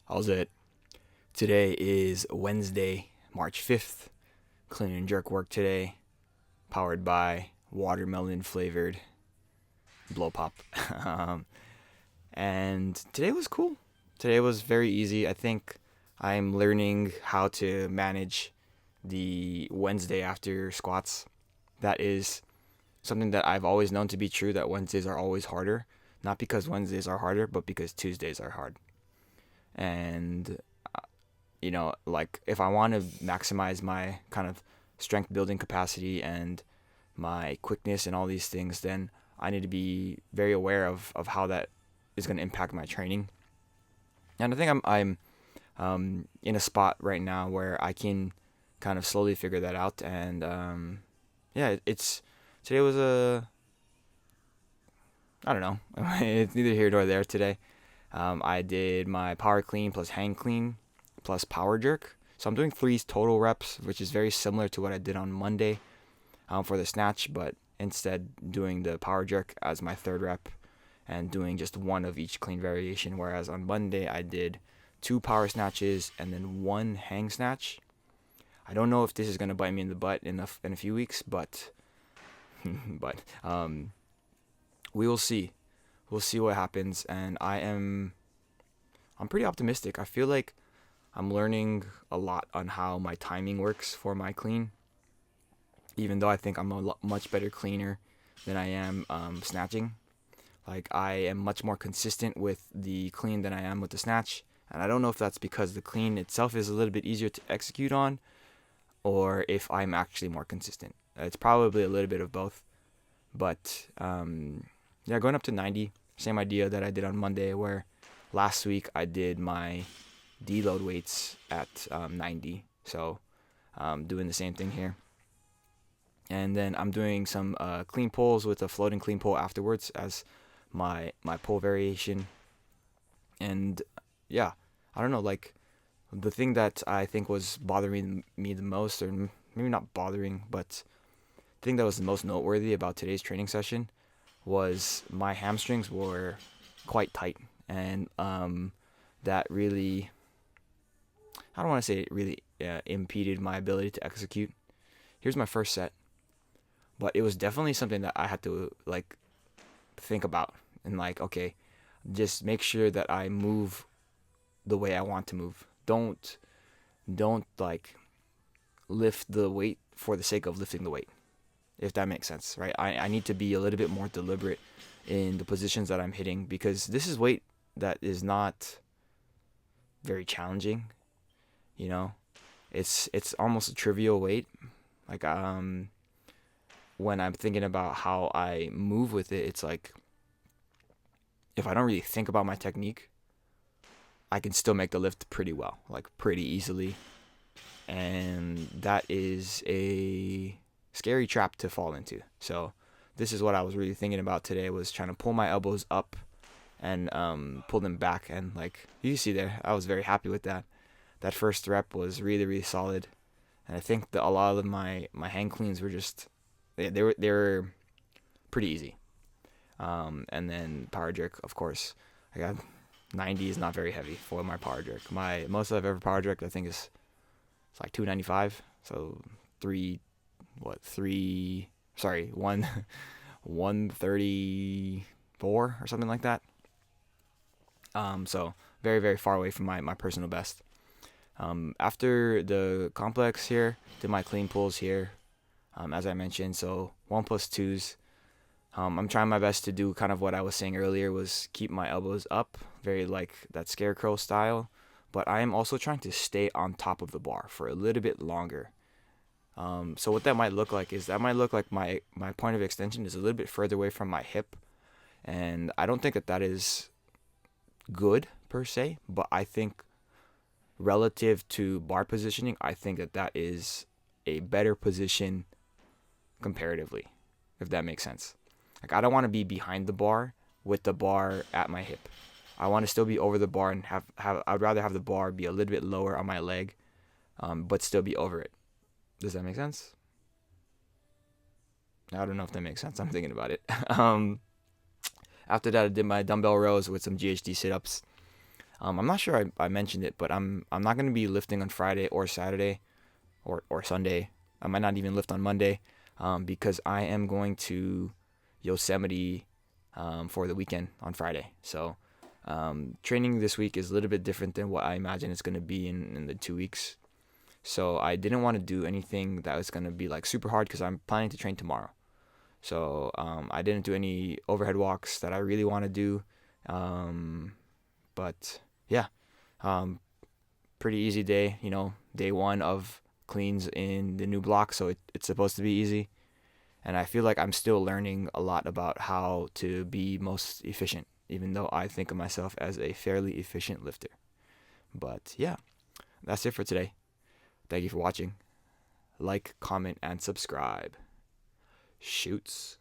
How's it? Today is Wednesday, March 5th. Clean and jerk work today, powered by watermelon flavored blow pop. um, and today was cool. Today was very easy. I think I'm learning how to manage the Wednesday after squats. That is something that I've always known to be true, that Wednesdays are always harder. Not because Wednesdays are harder, but because Tuesdays are hard. And like if I want to maximize my kind of strength building capacity and my quickness and all these things, then I need to be very aware of how that is going to impact my training. And I think I'm in a spot right now where I can kind of slowly figure that out. And yeah, it's today was a I don't know. It's neither here nor there today. I did my power clean plus hang clean plus power jerk. So I'm doing three total reps, which is very similar to what I did on Monday for the snatch, but instead doing the power jerk as my third rep and doing just one of each clean variation. Whereas on Monday I did two power snatches and then one hang snatch. I don't know if this is gonna bite me in the butt in a few weeks, but but we will see. We'll see what happens, and I'm pretty optimistic. I feel like I'm learning a lot on how my timing works for my clean, even though I think I'm a much better cleaner than I am snatching. Like, I am much more consistent with the clean than I am with the snatch, and I don't know if that's because the clean itself is a little bit easier to execute on, or if I'm actually more consistent. It's probably a little bit of both, but yeah, going up to 90, same idea that I did on Monday, where last week I did my deload weights at 90. So doing the same thing here. And then I'm doing some clean pulls with a floating clean pull afterwards as my pull variation. And yeah, I don't know, like the thing that I think was bothering me the most, or maybe not bothering, but the thing that was the most noteworthy about today's training session was my hamstrings were quite tight, and that really, I don't want to say it really impeded my ability to execute. Here's my first set, but it was definitely something that I had to like think about and like, okay, just make sure that I move the way I want to move. Don't like lift the weight for the sake of lifting the weight, if that makes sense, right? I need to be a little bit more deliberate in the positions that I'm hitting, because this is weight that is not very challenging, you know? It's almost a trivial weight. Like when I'm thinking about how I move with it, it's like if I don't really think about my technique, I can still make the lift pretty well, like pretty easily. And that is a scary trap to fall into. So this is what I was really thinking about today, was trying to pull my elbows up and pull them back. And like you see there, I was very happy with that. That first rep was really, really solid. And I think that a lot of my hang cleans were just, they were pretty easy. And then power jerk, of course. I got 90 is not very heavy for my power jerk. My most I've ever power jerked, I think, is it's like 295. So three, what three? Sorry, one 134 or something like that. So very, very far away from my personal best. After the complex here, did my clean pulls here, as I mentioned. So 1+2s. I'm trying my best to do kind of what I was saying earlier, was keep my elbows up, very like that scarecrow style. But I am also trying to stay on top of the bar for a little bit longer. So what that might look like is that might look like my point of extension is a little bit further away from my hip. And I don't think that is good per se, but I think relative to bar positioning, I think that is a better position comparatively, if that makes sense. Like, I don't want to be behind the bar with the bar at my hip. I want to still be over the bar and have I'd rather have the bar be a little bit lower on my leg, but still be over it. Does that make sense? I don't know if that makes sense. I'm thinking about it. After that, I did my dumbbell rows with some GHD sit-ups. I'm not sure I mentioned it, but I'm not gonna be lifting on Friday or Saturday or Sunday. I might not even lift on Monday, because I am going to Yosemite for the weekend on Friday. So training this week is a little bit different than what I imagine it's gonna be in the 2 weeks. So I didn't want to do anything that was gonna be like super hard because I'm planning to train tomorrow. So I didn't do any overhead walks that I really want to do. Um, but yeah, um, pretty easy day. Day one of cleans in the new block, so it's supposed to be easy. And I feel like I'm still learning a lot about how to be most efficient, even though I think of myself as a fairly efficient lifter. But yeah, that's it for today. Thank you for watching. Like, comment, and subscribe. Shoots.